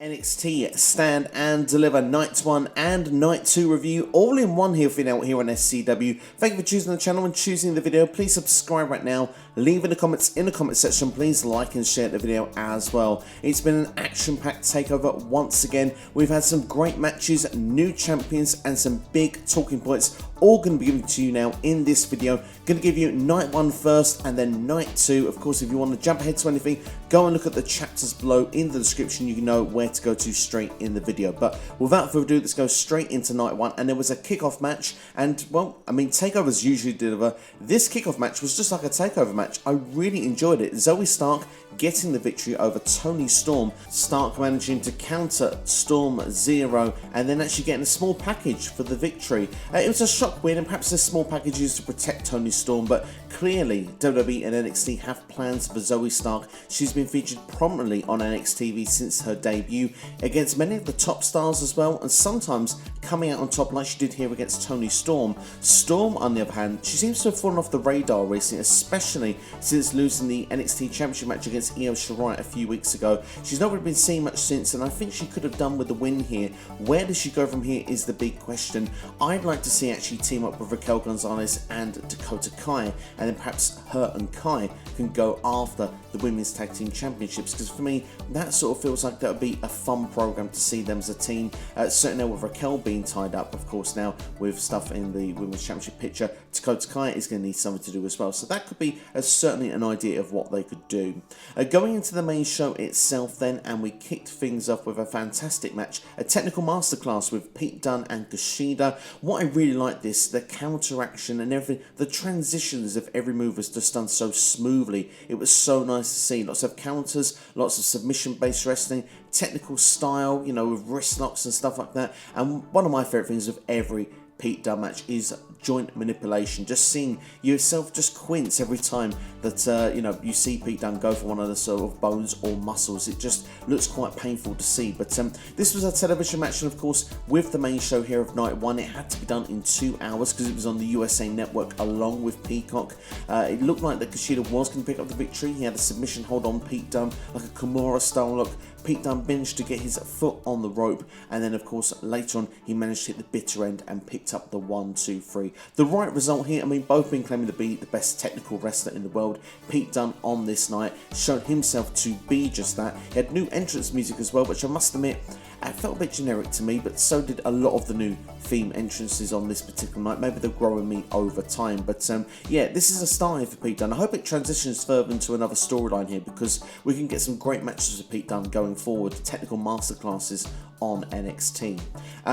NXT Stand and Deliver Night 1 and Night 2 review all in one here for you now here on SCW. Thank you for choosing the channel and choosing the video. Please subscribe right now. Leave in the comments in the comment section. Please like and share the video as well. It's been an action-packed takeover once again. We've had some great matches, new champions and some big talking points all going to be given to you now in this video. Going to give you Night 1 first and then Night 2. Of course, if you want to jump ahead to anything, go and look at the chapters below in the description. You know where to go to straight in the video. But without further ado, let's go straight into Night 1. And there was a kickoff match. And, well, I mean, takeovers usually deliver. This kickoff match was just like a takeover match. I really enjoyed it. Zoe Stark getting the victory over Toni Storm. Stark managing to counter Storm Zero and then actually getting a small package for the victory. It was a shock win and perhaps a small package used to protect Toni Storm, but clearly WWE and NXT have plans for Zoe Stark. She's been featured prominently on NXT TV since her debut against many of the top stars as well, and sometimes coming out on top like she did here against Toni Storm. Storm, on the other hand, she seems to have fallen off the radar recently, especially since losing the NXT Championship match against Shirai a few weeks ago. She's not really been seen much since, and I think she could have done with the win here. Where does she go from here is the big question. I'd like to see actually team up with Raquel, Gonzalez and Dakota Kai, and then perhaps her and Kai can go after the Women's Tag Team Championships, because for me that sort of feels like that would be a fun program to see them as a team. Certainly now with Raquel being tied up, of course, now with stuff in the Women's Championship picture, Dakota Kai is going to need something to do as well, so that could be certainly an idea of what they could do. Going into the main show itself then, and we kicked things off with a fantastic match, a technical masterclass with Pete Dunne and Kushida. What I really like this, the counteraction and everything, the transitions of every move was just done so smoothly. It was so nice to see. Lots of counters, lots of submission based wrestling, technical style, you know, with wrist locks and stuff like that. And one of my favourite things of every Pete Dunne match is joint manipulation. Just seeing yourself just quince every time that you know, you see Pete Dunne go for one of the sort of bones or muscles. It just looks quite painful to see. But this was a television match, and of course with the main show here of Night 1 it had to be done in 2 hours because it was on the USA Network along with Peacock. It looked like that Kushida was going to pick up the victory. He had a submission hold on Pete Dunne, like a Kimura style look. Pete Dunne managed to get his foot on the rope, and then of course later on he managed to hit the bitter end and picked up the 1, 2, 3. The right result here. I mean, both been claiming to be the best technical wrestler in the world. Pete Dunne on this night showed himself to be just that. He had new entrance music as well, which I must admit it felt a bit generic to me, but so did a lot of the new theme entrances on this particular night. Maybe they're growing me over time, but yeah, this is a start here for Pete Dunne. I hope it transitions further into another storyline here, because we can get some great matches with Pete Dunne going forward, technical masterclasses on NXT.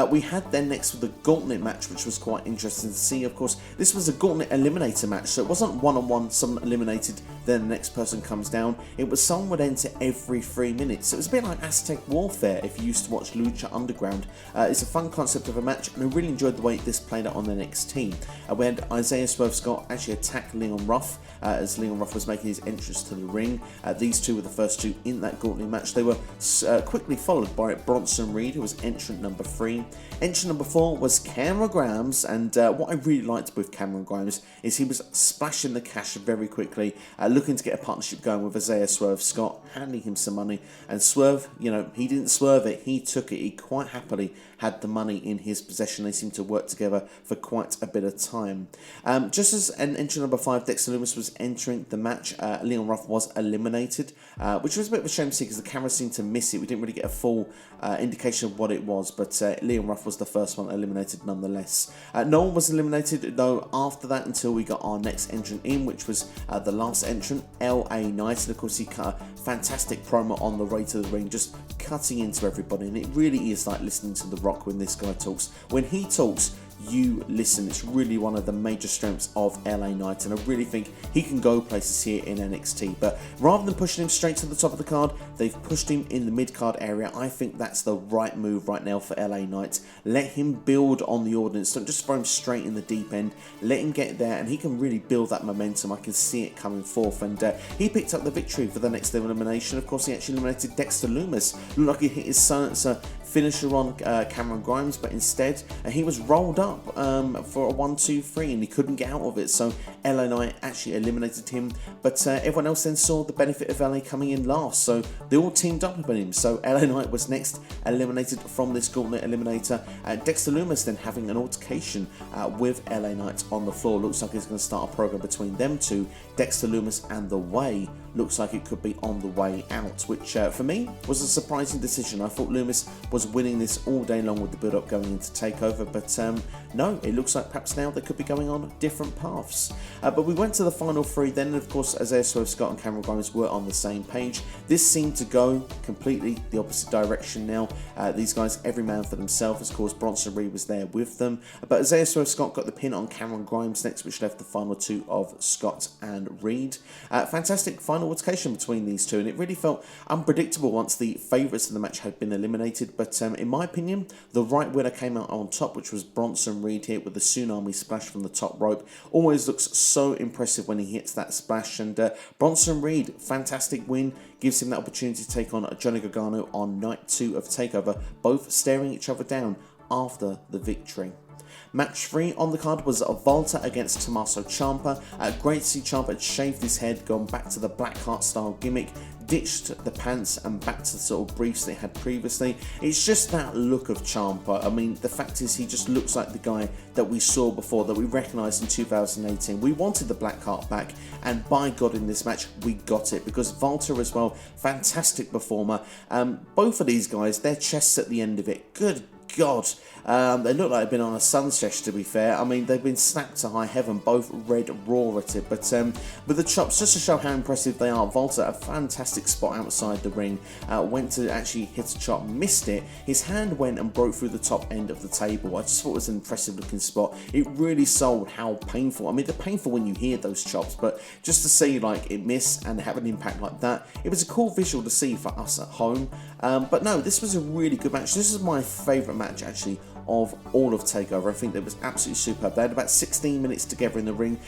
We had then next with the Gauntlet match, which was quite interesting to see. Of course, this was a Gauntlet eliminator match, so it wasn't one-on-one, someone eliminated, then the next person comes down. It was someone would enter every 3 minutes. So it was a bit like Aztec Warfare if you used to watch Lucha Underground. It's a fun concept of a match, and I really enjoyed the way this played out on NXT. We had Isaiah Swerve Scott actually attack Leon Ruff as Leon Ruff was making his entrance to the ring. These two were the first two in that Gauntlet match. They were quickly followed by Bronson Reed, who was entrant number 3. Entrant number 4 was Cameron Grimes, and what I really liked with Cameron Grimes is he was splashing the cash very quickly, looking to get a partnership going with Isaiah Swerve Scott, handing him some money, and Swerve, you know, he didn't swerve it, he took it. He quite happily had the money in his possession. They seemed to work together for quite a bit of time. Just as an entrant number 5, Dexter Lumis, was entering the match, Leon Ruff was eliminated, which was a bit of a shame to see because the camera seemed to miss it. We didn't really get a full indication of what it was, but Leon Ruff was the first one eliminated nonetheless. No one was eliminated though after that until we got our next entrant in, which was the last entrant, LA Knight, and of course he cut a fantastic promo on the way to the ring, just cutting into everybody, and it really is like listening to The Rock when this guy talks. When he talks, you listen. It's really one of the major strengths of LA Knight, and I really think he can go places here in NXT. But rather than pushing him straight to the top of the card, they've pushed him in the mid-card area. I think that's the right move right now for LA Knight. Let him build on the audience. Don't just throw him straight in the deep end. Let him get there, and he can really build that momentum. I can see it coming forth, and he picked up the victory for the next elimination. Of course, he actually eliminated Dexter Lumis. Looked like he hit his silencer finisher on Cameron Grimes, but instead he was rolled up for a 1-2-3 and he couldn't get out of it. So LA Knight actually eliminated him, but everyone else then saw the benefit of LA coming in last, so they all teamed up on him. So LA Knight was next eliminated from this gauntlet eliminator. Dexter Lumis then having an altercation with LA Knight on the floor. Looks like it's going to start a program between them two. Dexter Lumis and The Way looks like it could be on the way out, which for me was a surprising decision. I thought Lumis was winning this all day long with the build-up going into TakeOver, but no, it looks like perhaps now they could be going on different paths. But we went to the final three then, and of course Isaiah Swerve Scott and Cameron Grimes were on the same page. This seemed to go completely the opposite direction now. These guys, every man for themselves. Of course, Bronson Reed was there with them, but Isaiah Swerve Scott got the pin on Cameron Grimes next, which left the final two of Scott and Reed. Fantastic final altercation between these two, and it really felt unpredictable once the favourites of the match had been eliminated. But in my opinion, the right winner came out on top, which was Bronson Reed here with the Tsunami Splash from the top rope. Always looks so impressive when he hits that splash, and Bronson Reed, fantastic win, gives him that opportunity to take on Johnny Gargano on night 2 of TakeOver, both staring each other down after the victory. Match 3 on the card was Volta against Tommaso Ciampa. Great to see Ciampa had shaved his head, gone back to the Blackheart style gimmick, ditched the pants and back to the sort of briefs they had previously. It's just that look of Ciampa. I mean, the fact is he just looks like the guy that we saw before, that we recognised in 2018. We wanted the Blackheart back, and by God in this match we got it, because Volta as well, fantastic performer. Both of these guys, their chests at the end of it, good God, they look like they've been on a sun sesh, to be fair. I mean, they've been snapped to high heaven, both red raw at it. But with the chops, just to show how impressive they are, Volta, a fantastic spot outside the ring, went to actually hit a chop, missed it. His hand went and broke through the top end of the table. I just thought it was an impressive looking spot. It really sold how painful, I mean, they're painful when you hear those chops, but just to see like it miss and have an impact like that, it was a cool visual to see for us at home. But no, this was a really good match. This is my favourite match actually of all of TakeOver. I think that was absolutely superb. They had about 16 minutes together in the ring.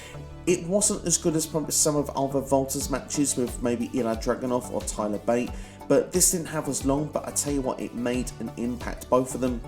It wasn't as good as probably some of other Volta's matches with maybe Ilya Dragunov or Tyler Bate, but this didn't have as long. But I tell you what, it made an impact. Both of them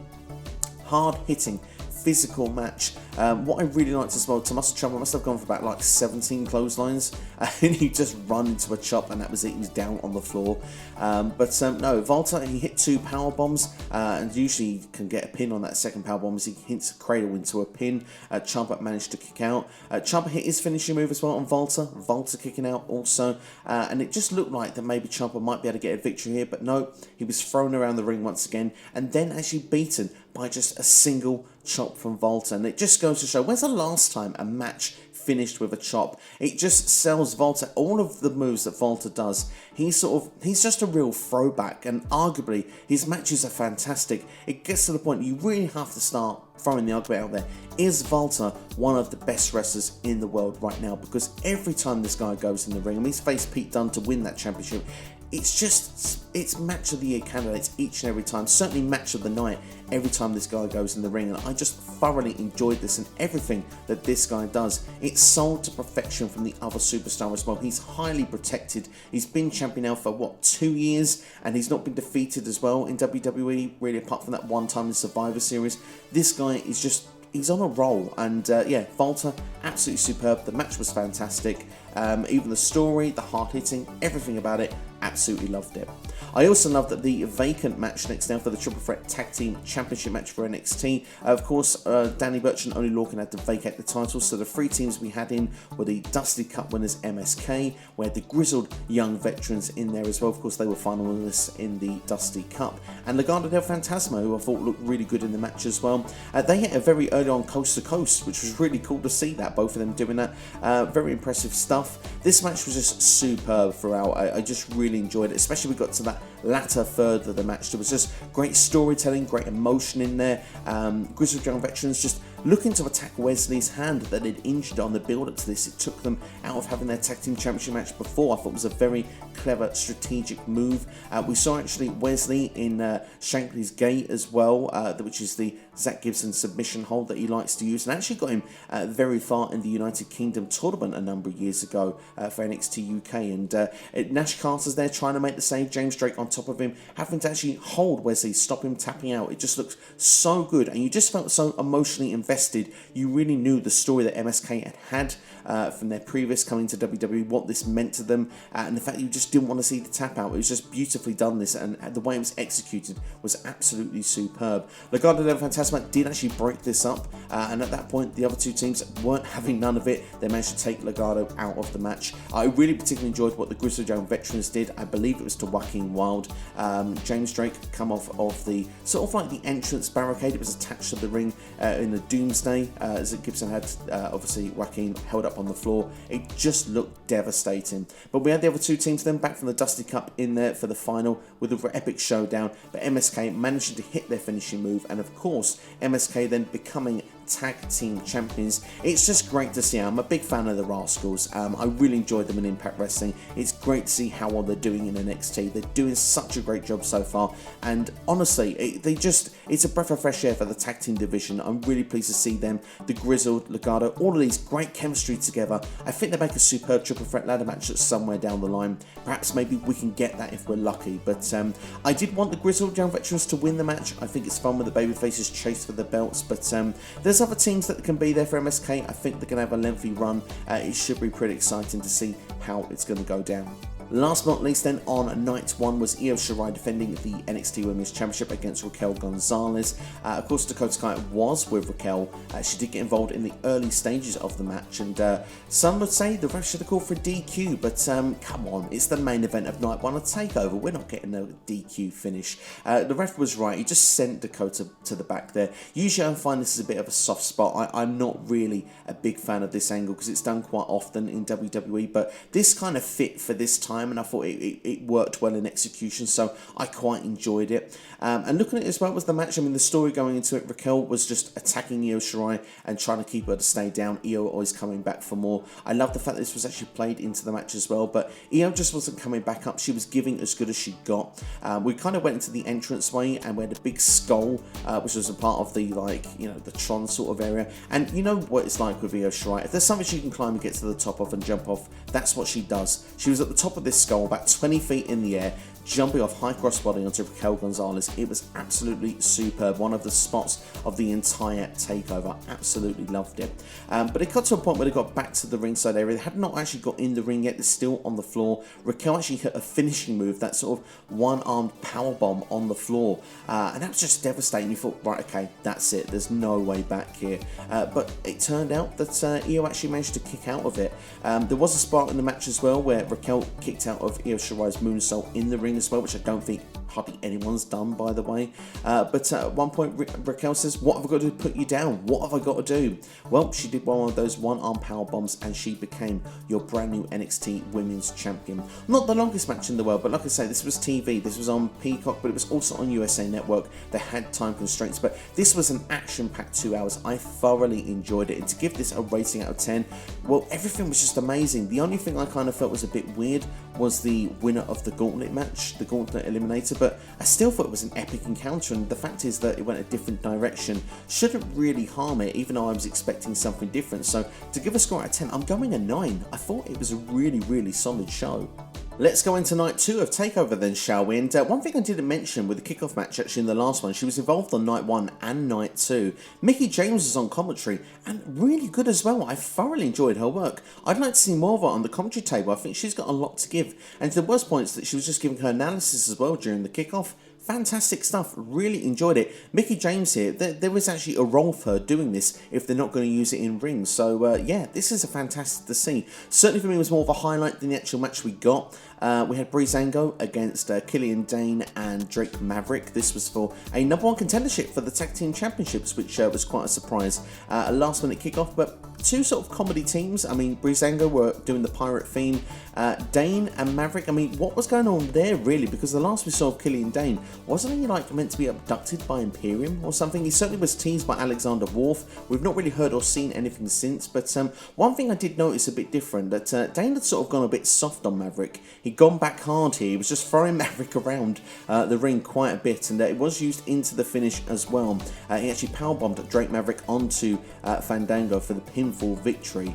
hard hitting, physical match. What I really liked as well, Tommaso Ciampa must have gone for about like 17 clotheslines, and he just run into a chop, and that was it. He was down on the floor. But no, Volta, he hit 2 power bombs, and usually he can get a pin on that second power bomb as he hits a cradle into a pin. Ciampa managed to kick out. Ciampa hit his finishing move as well on Volta. Volta kicking out also, and it just looked like that maybe Ciampa might be able to get a victory here, but no, he was thrown around the ring once again, and then actually beaten by just a single chop from Volta. And it just goes to show, when's the last time a match finished with a chop? It just sells Volta. All of the moves that Volta does, he's just a real throwback, and arguably his matches are fantastic. It gets to the point you really have to start throwing the argument out there. Is Volta one of the best wrestlers in the world right now? Because every time this guy goes in the ring, I mean, he's faced Pete Dunne to win that championship. It's match of the year candidates each and every time. Certainly match of the night every time this guy goes in the ring. And I just thoroughly enjoyed this, and everything that this guy does, it's sold to perfection from the other superstar as well. He's highly protected. He's been champion now for what, 2 years, and he's not been defeated as well in WWE, really, apart from that one time in Survivor Series. This guy is just, he's on a roll, and yeah, Volta, absolutely superb. The match was fantastic. Even the story, the hard hitting, everything about it, absolutely loved it. I also loved that the vacant match next down for the Triple Threat Tag Team Championship match for NXT. Of course, Danny Burch and Oney Lorcan had to vacate the titles, so the 3 teams we had in were the Dusty Cup winners MSK. We had the grizzled young veterans in there as well. Of course, they were finalists in the Dusty Cup. And Legado del Fantasma, who I thought looked really good in the match as well. They hit a very early on coast to coast, which was really cool to see that, both of them doing that. Very impressive stuff. This match was just superb throughout. I just really enjoyed it, especially we got to that latter third of the match. There was just great storytelling, great emotion in there. Grizzled young veterans just looking to attack Wesley's hand that they'd injured on the build-up to this. It took them out of having their tag team championship match before. I thought it was a very clever strategic move. We saw actually Wesley in Shankly's Gate as well, which is the Zach Gibson submission hold that he likes to use, and actually got him very far in the United Kingdom tournament a number of years ago for NXT UK. And Nash Carter's there trying to make the save, James Drake on top of him, having to actually hold Wesley, stop him tapping out. It just looks so good, and you just felt so emotionally invested. You really knew the story that MSK had from their previous coming to WWE, what this meant to them, and the fact that you just didn't want to see the tap out. It was just beautifully done, this, and the way it was executed was absolutely superb. Legado del Fantasma did actually break this up, and at that point the other two teams weren't having none of it. They managed to take Legado out of the match. I really particularly enjoyed what the Grizzled Young Veterans did. I believe it was to Joaquin Wilde. James Drake come off of the sort of like the entrance barricade. It was attached to the ring in the Doomsday, as Gibson had obviously Joaquin held up on the floor. It just looked devastating. But we had the other two teams then back from the Dusty Cup in there for the final with an epic showdown, but MSK managing to hit their finishing move, and of course MSK then becoming tag team champions. It's just great to see. I'm a big fan of the Rascals. I really enjoyed them in Impact Wrestling. It's great to see how well they're doing in NXT. They're doing such a great job so far, and honestly it's a breath of fresh air for the tag team division. I'm really pleased to see them, the Grizzled, Legado, all of these great chemistry together. I think they make a superb triple threat ladder match that's somewhere down the line. Perhaps maybe we can get that if we're lucky, but I did want the Grizzled Young Veterans to win the match. I think it's fun when the babyfaces chase for the belts, but there's other teams that can be there for MSK. I think they're going to have a lengthy run. It should be pretty exciting to see how it's going to go down. Last but not least then, on night one was Io Shirai defending the NXT Women's Championship against Raquel Gonzalez. Of course, Dakota Kai was with Raquel. She did get involved in the early stages of the match, and some would say the ref should have called for a DQ, but come on, it's the main event of night one of TakeOver. We're not getting a DQ finish. The ref was right. He just sent Dakota to the back there. Usually I find this is a bit of a soft spot. I'm not really a big fan of this angle because it's done quite often in WWE, but this kind of fit for this time, and I thought it worked well in execution, so I quite enjoyed it. And looking at it as well was the match. I mean, the story going into it, Raquel was just attacking Io Shirai and trying to keep her to stay down. Io always coming back for more. I love the fact that this was actually played into the match as well, but Io just wasn't coming back up. She was giving as good as she got. We kind of went into the entranceway, and we had a big skull, which was a part of the, like, you know, the Tron sort of area. And you know what it's like with Io Shirai. If there's something she can climb and get to the top of and jump off, that's what she does. She was at the top of this skull, about 20 feet in the air, jumping off high crossbody onto Raquel Gonzalez. It was absolutely superb. One of the spots of the entire TakeOver. Absolutely loved it. But it got to a point where they got back to the ringside area. They had not actually got in the ring yet. They're still on the floor. Raquel actually hit a finishing move, that sort of one-armed powerbomb on the floor. And that was just devastating. You thought, right, okay, that's it. There's no way back here. But it turned out that Io actually managed to kick out of it. There was a spot in the match as well where Raquel kicked out of Io Shirai's moonsault in the ring as well, which I don't think hardly anyone's done, by the way. But at one point, Raquel says, what have I got to do to put you down? What have I got to do? Well, she did one of those one-arm power bombs, and she became your brand new NXT Women's Champion. Not the longest match in the world, but like I say, this was TV. This was on Peacock, but it was also on USA Network. They had time constraints, but this was an action-packed 2 hours. I thoroughly enjoyed it. And to give this a rating out of 10, well, everything was just amazing. The only thing I kind of felt was a bit weird was the winner of the Gauntlet match, the Gauntlet Eliminator, but I still thought it was an epic encounter, and the fact is that it went a different direction shouldn't really harm it, even though I was expecting something different. So to give a score out of 10, I'm going a 9. I thought it was a really, really solid show. Let's go into night 2 of TakeOver then, shall we? And one thing I didn't mention with the kickoff match, actually in the last one, she was involved on night 1 and night 2. Mickie James was on commentary, and really good as well. I thoroughly enjoyed her work. I'd like to see more of her on the commentary table. I think she's got a lot to give. And there was points that she was just giving her analysis as well during the kickoff. Fantastic stuff, really enjoyed it. Mickie James here, there was actually a role for her doing this if they're not going to use it in rings. So yeah, this is a fantastic to see. Certainly for me it was more of a highlight than the actual match we got. We had Breezango against Killian Dane and Drake Maverick. This was for a #1 contendership for the Tag Team Championships, which was quite a surprise. A last minute kickoff, but two sort of comedy teams. I mean, Breezango were doing the pirate theme. Dane and Maverick, I mean, what was going on there really? Because the last we saw of Killian Dane, wasn't he like meant to be abducted by Imperium or something? He certainly was teased by Alexander Worf. We've not really heard or seen anything since, but one thing I did notice a bit different, that Dane had sort of gone a bit soft on Maverick. He'd gone back hard here. He was just throwing Maverick around the ring quite a bit, and it was used into the finish as well. He actually powerbombed Drake Maverick onto Fandango for the pinfall victory.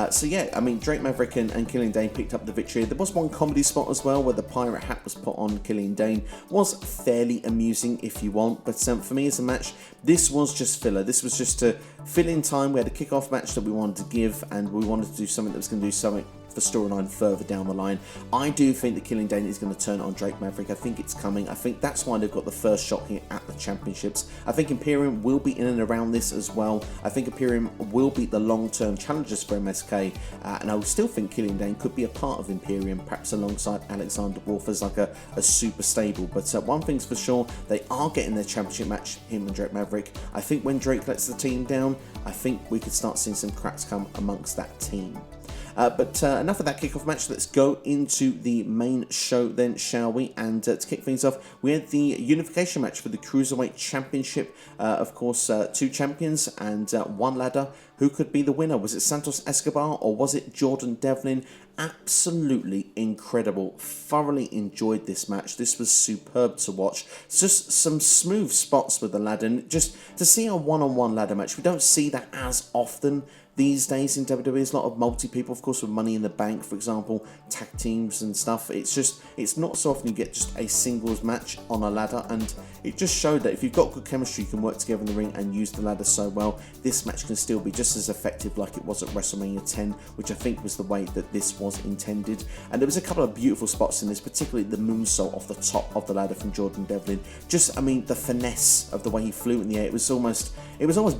So yeah, I mean, Drake Maverick and Killian Dane picked up the victory. There was one comedy spot as well where the pirate hat was put on Killian Dane. Was fairly amusing if you want, but for me as a match, this was just filler. This was just to fill in time. We had a kickoff match that we wanted to give, and we wanted to do something that was going to do something for storyline further down the line. I do think that Killian Dane is going to turn on Drake Maverick. I think it's coming. I think that's why they've got the first shot here at the championships. I think Imperium will be in and around this as well. I think Imperium will be the long-term challengers for MSK, and I still think Killian Dane could be a part of Imperium, perhaps alongside Alexander Wolf as like a super stable. But one thing's for sure, they are getting their championship match, him and Drake Maverick. I think when Drake lets the team down, I think we could start seeing some cracks come amongst that team. But enough of that kickoff match. Let's go into the main show then, shall we? And to kick things off, we had the unification match for the Cruiserweight Championship. Of course, two champions and one ladder. Who could be the winner? Was it Santos Escobar or was it Jordan Devlin? Absolutely incredible. Thoroughly enjoyed this match. This was superb to watch. Just some smooth spots with the ladder. And just to see a one-on-one ladder match, we don't see that as often these days in WWE. There's a lot of multi-people, of course, with Money in the Bank, for example, tag teams and stuff. It's not so often you get just a singles match on a ladder, and it just showed that if you've got good chemistry, you can work together in the ring and use the ladder so well. This match can still be just as effective like it was at WrestleMania 10, which I think was the way that this was intended. And there was a couple of beautiful spots in this, particularly the moonsault off the top of the ladder from Jordan Devlin. Just, I mean, the finesse of the way he flew in the air. It was almost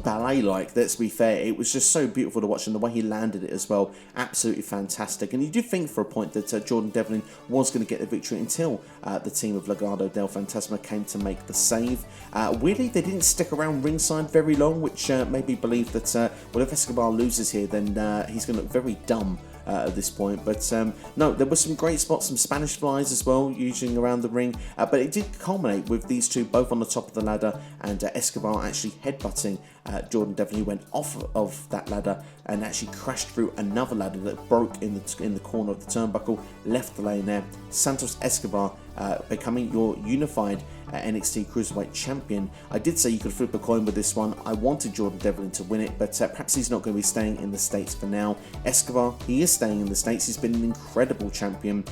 ballet-like, let's be fair. It was just so beautiful to watch, and the way he landed it as well, absolutely fantastic. And you do think for a point that Jordan Devlin was going to get the victory until the team of Legado del Fantasma came to make the save. Weirdly, they didn't stick around ringside very long, which made me believe that well, if Escobar loses here, then he's going to look very dumb at this point. But no, there were some great spots, some Spanish flies as well, using around the ring. But it did culminate with these two both on the top of the ladder, and Escobar actually headbutting Jordan Devlin, who went off of that ladder and actually crashed through another ladder that broke in the corner of the turnbuckle, left the lane there. Santos Escobar becoming your unified NXT Cruiserweight Champion. I did say you could flip a coin with this one. I wanted Jordan Devlin to win it, but perhaps he's not going to be staying in the States for now. Escobar, he is staying in the States. He's been an incredible champion.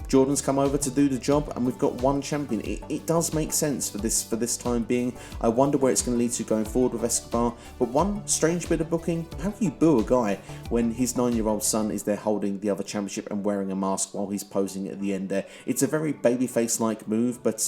Jordan's come over to do the job, and we've got one champion. It does make sense for this time being. I wonder where it's going to lead to going forward with Escobar. But one strange bit of booking: how can you boo a guy when his 9-year-old son is there holding the other championship and wearing a mask while he's posing at the end there? It's a very babyface-like move, but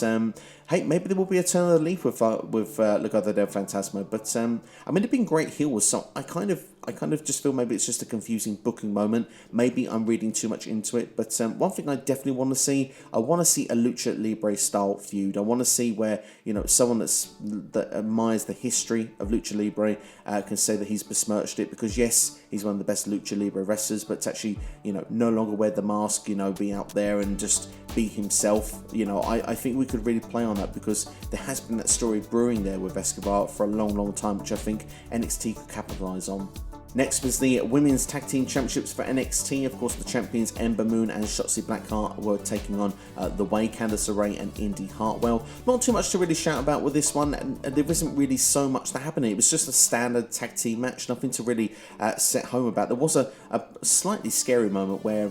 hey, maybe there will be a turn of the leaf with Legado del Fantasma. But I mean, they've been great heels, so I kind of just feel maybe it's just a confusing booking moment. Maybe I'm reading too much into it. But one thing I definitely want to see, I want to see a Lucha Libre style feud. I want to see where, you know, someone that admires the history of Lucha Libre can say that he's besmirched it, because yes, he's one of the best Lucha Libre wrestlers, but to actually, you know, no longer wear the mask, you know, be out there and just be himself. You know, I think we could really play on that, because there has been that story brewing there with Escobar for a long time, which I think NXT could capitalise on. Next was the Women's Tag Team Championships for NXT. Of course, the champions Ember Moon and Shotzi Blackheart were taking on The Way, Candice LeRae and Indy Hartwell. Not too much to really shout about with this one, and there isn't really so much that happened. It was just a standard tag team match, nothing to really set home about. There was a slightly scary moment where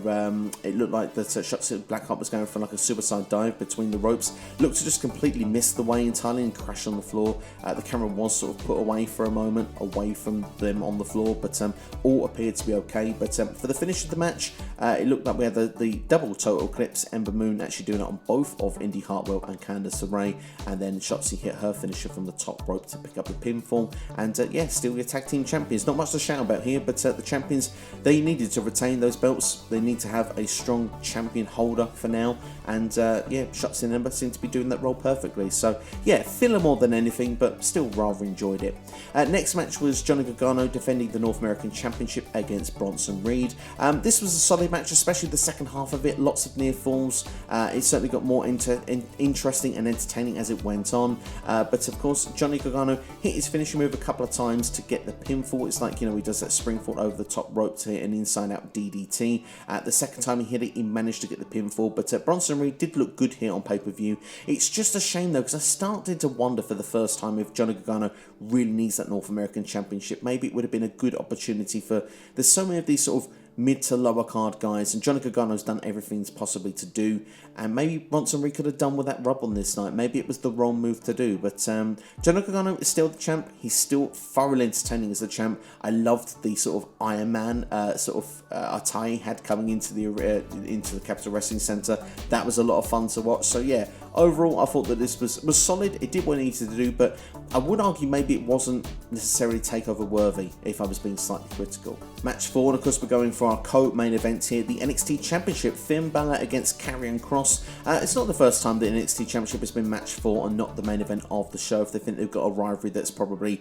it looked like that Shotzi Blackheart was going for like a suicide dive between the ropes. Looked to just completely miss The Way entirely and crash on the floor. The camera was sort of put away for a moment, away from them on the floor, but all appeared to be okay. But for the finish of the match, it looked like we had the double total clips. Ember Moon actually doing it on both of Indy Hartwell and Candice LeRae, and then Shotzi hit her finisher from the top rope to pick up the pinfall. And yeah, still your tag team champions. Not much to shout about here, but the champions, they needed to retain those belts. They need to have a strong champion holder for now, and yeah, Shotzi and Ember seem to be doing that role perfectly. So yeah, filler more than anything, but still rather enjoyed it. Next match was Johnny Gargano defending the North American Championship against Bronson Reed. This was a solid match, especially the second half of it. Lots of near falls. It certainly got more interesting and entertaining as it went on. But of course, Johnny Gargano hit his finishing move a couple of times to get the pinfall. It's like, he does that springboard over the top rope to hit an inside-out DDT. The second time he hit it, he managed to get the pinfall. But Bronson Reed did look good here on pay-per-view. It's just a shame, though, because I started to wonder for the first time if Johnny Gargano really needs that North American Championship. Maybe it would have been a good opportunity for... There's so many of these sort of mid to lower card guys, and Johnny Gargano's done everything he's possibly to do, and maybe Bronson Reed could have done with that rub on this night. Maybe it was the wrong move to do, but Johnny Gargano is still the champ. He's still thoroughly entertaining as the champ. I loved the sort of Iron Man attire he had coming into the Capital Wrestling Center. That was a lot of fun to watch. So yeah, overall I thought that this was solid. It did what it needed to do, but I would argue maybe it wasn't necessarily takeover worthy if I was being slightly critical. Match 4, and of course we're going for our co-main event here, the NXT Championship, Finn Balor against Karrion Kross. It's not the first time the NXT Championship has been match 4 and not the main event of the show, if they think they've got a rivalry that's probably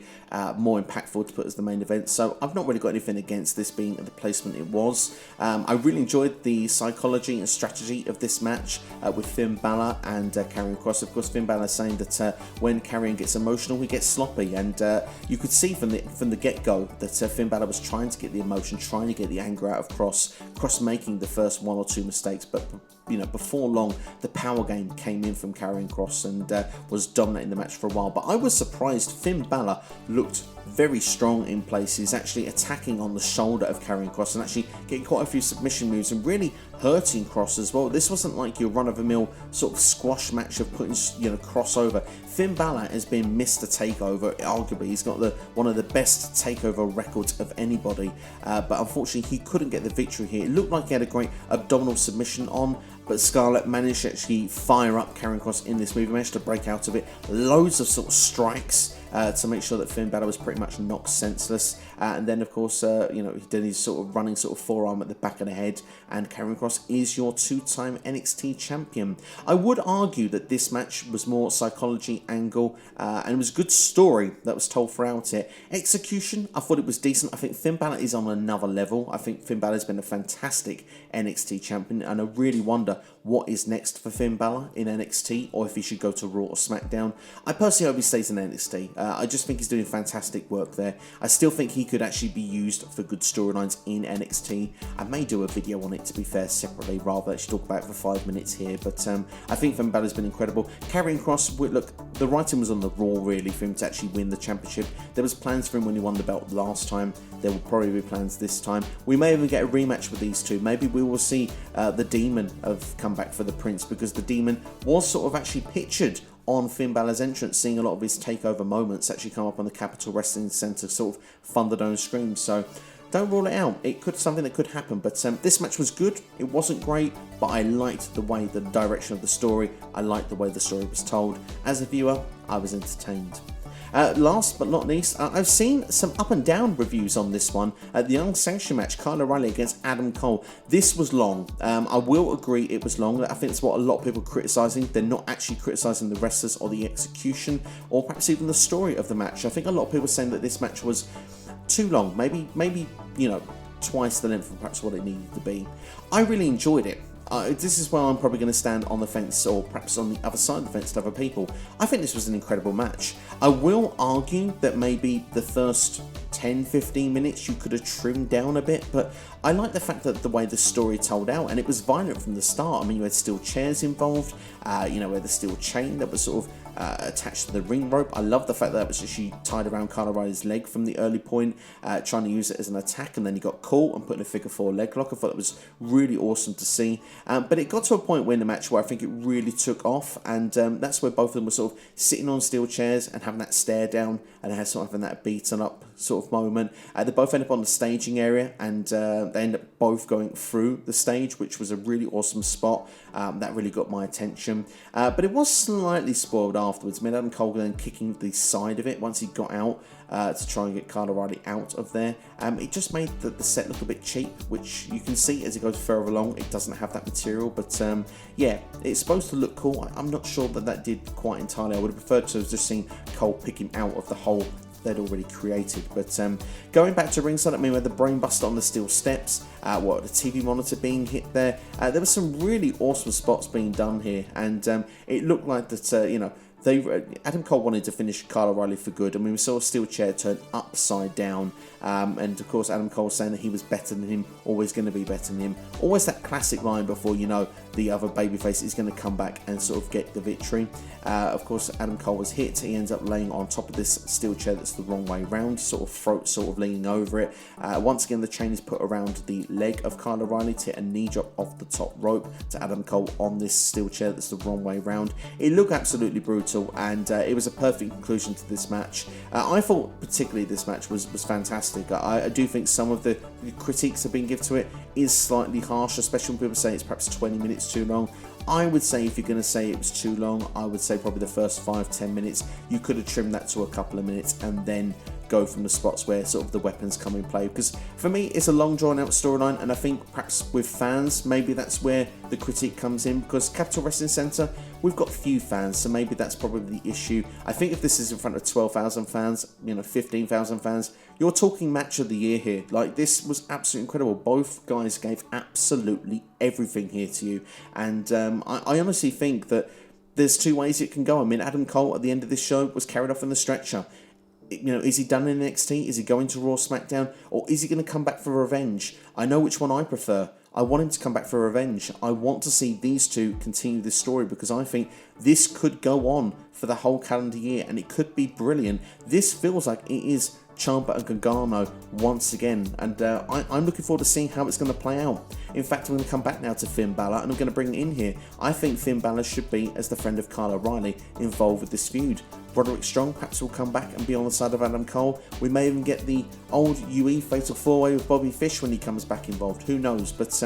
more impactful to put as the main event. So I've not really got anything against this being the placement it was. I really enjoyed the psychology and strategy of this match with Finn Balor and Karrion Kross. Of course, Finn Balor saying that when Karrion gets emotional, he gets sloppy, and you could see from the get-go that Finn Balor was trying to get the emotion, trying to get the anger out of Kross making the first one or two mistakes, but before long the power game came in from Karrion Kross and was dominating the match for a while. But I was surprised. Finn Balor looked very strong in places, actually attacking on the shoulder of Karrion Kross and actually getting quite a few submission moves and really hurting Kross as well. This wasn't like your run-of-the-mill sort of squash match of putting Kross over. Finn Balor has been Mr. Takeover. Arguably, he's got one of the best takeover records of anybody, but unfortunately he couldn't get the victory here. It looked like he had a great abdominal submission on, but Scarlett managed to actually fire up Karrion Kross in this move. He managed to break out of it. Loads of sort of strikes to make sure that Finn Balor was pretty much knocked senseless. And then, of course, he did his sort of running sort of forearm at the back of the head. And Karrion Kross is your two-time NXT champion. I would argue that this match was more psychology angle, and it was a good story that was told throughout it. Execution, I thought it was decent. I think Finn Balor is on another level. I think Finn Balor has been a fantastic NXT champion, and I really wonder what is next for Finn Balor in NXT, or if he should go to Raw or SmackDown. I personally hope he stays in NXT. I just think he's doing fantastic work there. I still think he could actually be used for good storylines in NXT. I may do a video on it, to be fair, separately, rather than actually talk about it for 5 minutes here, but I think Finn Balor's been incredible. Karrion Kross, look, the writing was on the wall really for him to actually win the championship. There was plans for him when he won the belt last time. There will probably be plans this time. We may even get a rematch with these two. Maybe we will see the Demon come back for the Prince, because the Demon was sort of actually pictured on Finn Balor's entrance, seeing a lot of his takeover moments actually come up on the Capital Wrestling Center sort of Thunderdome scream. So don't rule it out. It could something that could happen. But this match was good. It wasn't great, but I liked the way, the direction of the story. I liked the way the story was told. As a viewer, I was entertained. Last but not least, I've seen some up and down reviews on this one. The unsanctioned match, Kyle O'Reilly against Adam Cole. This was long. I will agree it was long. I think it's what a lot of people are criticising. They're not actually criticising the wrestlers or the execution, or perhaps even the story of the match. I think a lot of people are saying that this match was too long. Maybe twice the length of perhaps what it needed to be. I really enjoyed it. This is where I'm probably going to stand on the fence, or perhaps on the other side of the fence to other people. I think this was an incredible match. I will argue that maybe the first 10-15 minutes you could have trimmed down a bit, but I like the fact that the way the story told out, and it was violent from the start. I mean, you had steel chairs involved, where the steel chain that was sort of attached to the ring rope. I love the fact that it was actually tied around Kyle O'Reilly's leg from the early point, trying to use it as an attack, and then he got caught and put in a figure 4 leg lock. I thought it was really awesome to see. But it got to a point where in the match where I think it really took off, and that's where both of them were sort of sitting on steel chairs and having that stare down, and they had sort of having that beaten up sort of moment. They both end up on the staging area, and they end up both going through the stage, which was a really awesome spot. That really got my attention. But it was slightly spoiled afterwards. I mean, Adam Cole then kicking the side of it once he got out to try and get Kyle O'Reilly out of there. It just made the set look a bit cheap, which you can see as it goes further along. It doesn't have that material, but yeah, it's supposed to look cool. I'm not sure that did quite entirely. I would have preferred to have just seen Cole pick him out of the whole they'd already created. But going back to ringside, I mean, with the brainbuster on the steel steps, the TV monitor being hit there, there were some really awesome spots being done here, and it looked like that, you know, Adam Cole wanted to finish Kyle O'Reilly for good. I mean, we saw a steel chair turn upside down, and of course Adam Cole saying that he was better than him, always going to be better than him. Always that classic line before, you know, the other babyface is going to come back and sort of get the victory. Of course, Adam Cole was hit. He ends up laying on top of this steel chair that's the wrong way round, sort of throat sort of leaning over it. Once again, the chain is put around the leg of Kyle O'Reilly to hit a knee drop off the top rope to Adam Cole on this steel chair that's the wrong way round. It looked absolutely brutal, and it was a perfect conclusion to this match. I thought particularly this match was fantastic. I do think some of the critiques that have been given to it is slightly harsh, especially when people say it's perhaps 20 minutes too long. I would say if you're going to say it was too long, I would say probably the first 5-10 minutes, you could have trimmed that to a couple of minutes and then go from the spots where sort of the weapons come in play. Because for me, it's a long drawn out storyline, and I think perhaps with fans, maybe that's where the critique comes in, because Capital Wrestling Centre, we've got few fans, so maybe that's probably the issue. I think if this is in front of 12,000 fans, you know, 15,000 fans, you're talking match of the year here. Like, this was absolutely incredible. Both guys gave absolutely everything here to you, and I honestly think that there's two ways it can go. I mean, Adam Cole at the end of this show was carried off in the stretcher. You know, is he done in NXT? Is he going to Raw, SmackDown? Or is he going to come back for revenge? I know which one I prefer. I want him to come back for revenge. I want to see these two continue this story, because I think this could go on for the whole calendar year and it could be brilliant. This feels like it is Ciampa and Gargano once again, and I'm looking forward to seeing how it's going to play out. In fact, I'm going to come back now to Finn Balor, and I'm going to bring it in here. I think Finn Balor should be, as the friend of Kyle O'Reilly, involved with this feud. Roderick Strong perhaps will come back and be on the side of Adam Cole. We may even get the old UE Fatal 4-Way with Bobby Fish when he comes back involved. Who knows? But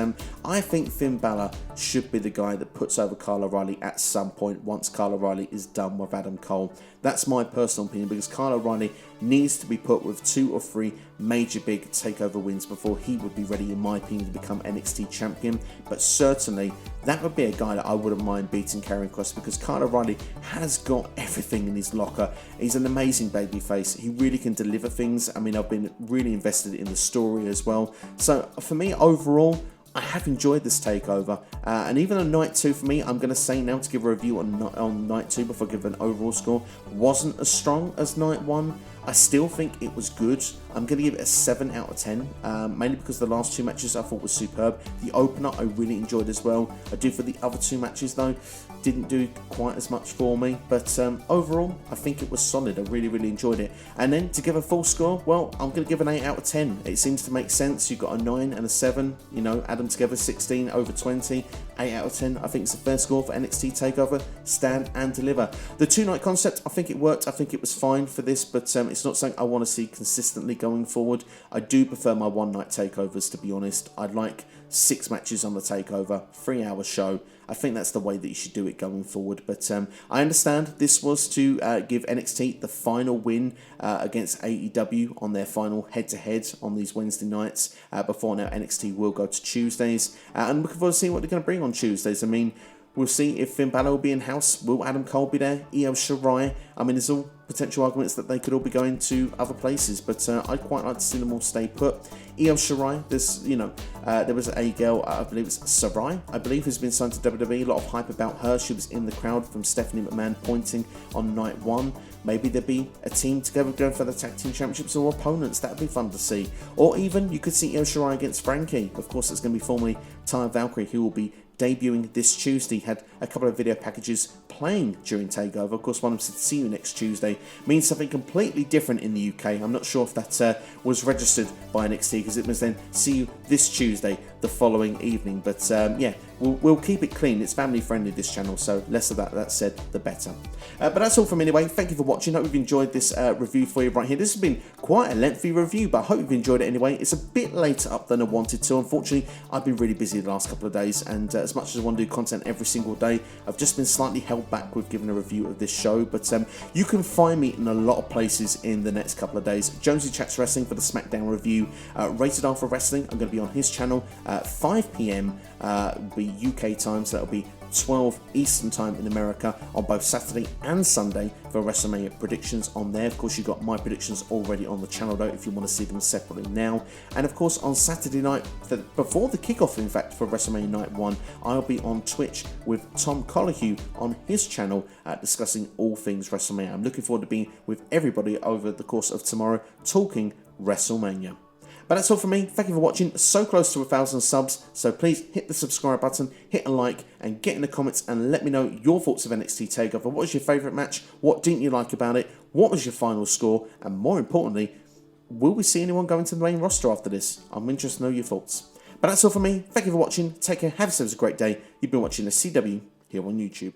I think Finn Balor should be the guy that puts over Kyle O'Reilly at some point once Kyle O'Reilly is done with Adam Cole. That's my personal opinion, because Kyle O'Reilly needs to be put with 2 or 3 major big takeover wins before he would be ready, in my opinion, to become NXT champion. But certainly that would be a guy that I wouldn't mind beating Karrion Kross, because Kyle O'Reilly has got everything in his locker. He's an amazing babyface. He really can deliver things. I mean, I've been really invested in the story as well. So for me, overall, I have enjoyed this takeover, and even on night 2 for me, I'm going to say now, to give a review on night 2 before I give an overall score, wasn't as strong as night 1. I still think it was good. I'm going to give it a 7 out of 10, mainly because the last 2 matches I thought was superb. The opener I really enjoyed as well. I do for the other 2 matches though, didn't do quite as much for me, but overall I think it was solid. I really enjoyed it. And then to give a full score, well, I'm going to give an 8 out of 10. It seems to make sense. You've got a 9 and a 7, you know, add them together, 16 over 20, 8 out of 10. I think it's a fair score for NXT TakeOver. Stand and deliver. The 2-night concept, I think it worked. I think it was fine for this, but it's not something I want to see consistently going forward. I do prefer my 1-night takeovers, to be honest. I'd like 6 matches on the takeover, 3-hour show. I think that's the way that you should do it going forward. But I understand this was to give NXT the final win against AEW on their final head-to-head on these Wednesday nights. Before now, NXT will go to Tuesdays. And looking forward to seeing what they're going to bring on Tuesdays. I mean, we'll see if Finn Balor will be in-house. Will Adam Cole be there? Io Shirai? I mean, there's all potential arguments that they could all be going to other places, but I'd quite like to see them all stay put. Io Shirai, there's, you know, there was a girl, I believe it's Sarai, I believe, who's been signed to WWE. A lot of hype about her. She was in the crowd from Stephanie McMahon pointing on night 1. Maybe there'd be a team together going for the tag team championships or opponents. That'd be fun to see. Or even you could see Io Shirai against Frankie. Of course, it's going to be formerly Taya Valkyrie, who will be debuting this Tuesday. Had a couple of video packages playing during TakeOver. Of course, one of them said see you next Tuesday means something completely different in the UK. I'm not sure if that was registered by NXT, because it was then see you this Tuesday the following evening. But yeah, we'll keep it clean. It's family friendly, this channel, so less of that said, the better. But that's all from me anyway. Thank you for watching. Hope you've enjoyed this review for you right here. This has been quite a lengthy review, but I hope you've enjoyed it anyway. It's a bit later up than I wanted to. Unfortunately, I've been really busy the last couple of days, and as much as I want to do content every single day, I've just been slightly held back with giving a review of this show. But you can find me in a lot of places in the next couple of days. Jonesy Chats Wrestling for the SmackDown review. Rated R for Wrestling, I'm going to be on his channel 5 PM be UK time, so that'll be 12 Eastern Time in America on both Saturday and Sunday for WrestleMania predictions on there. Of course, you've got my predictions already on the channel though if you want to see them separately now. And of course, on Saturday night, before the kickoff in fact for WrestleMania Night 1, I'll be on Twitch with Tom Colahue on his channel discussing all things WrestleMania. I'm looking forward to being with everybody over the course of tomorrow talking WrestleMania. But that's all from me. Thank you for watching. So close to 1,000 subs, so please hit the subscribe button, hit a like, and get in the comments and let me know your thoughts of NXT TakeOver. What was your favourite match? What didn't you like about it? What was your final score? And more importantly, will we see anyone go into the main roster after this? I'm interested to know your thoughts. But that's all from me. Thank you for watching. Take care. Have yourselves a great day. You've been watching the CW here on YouTube.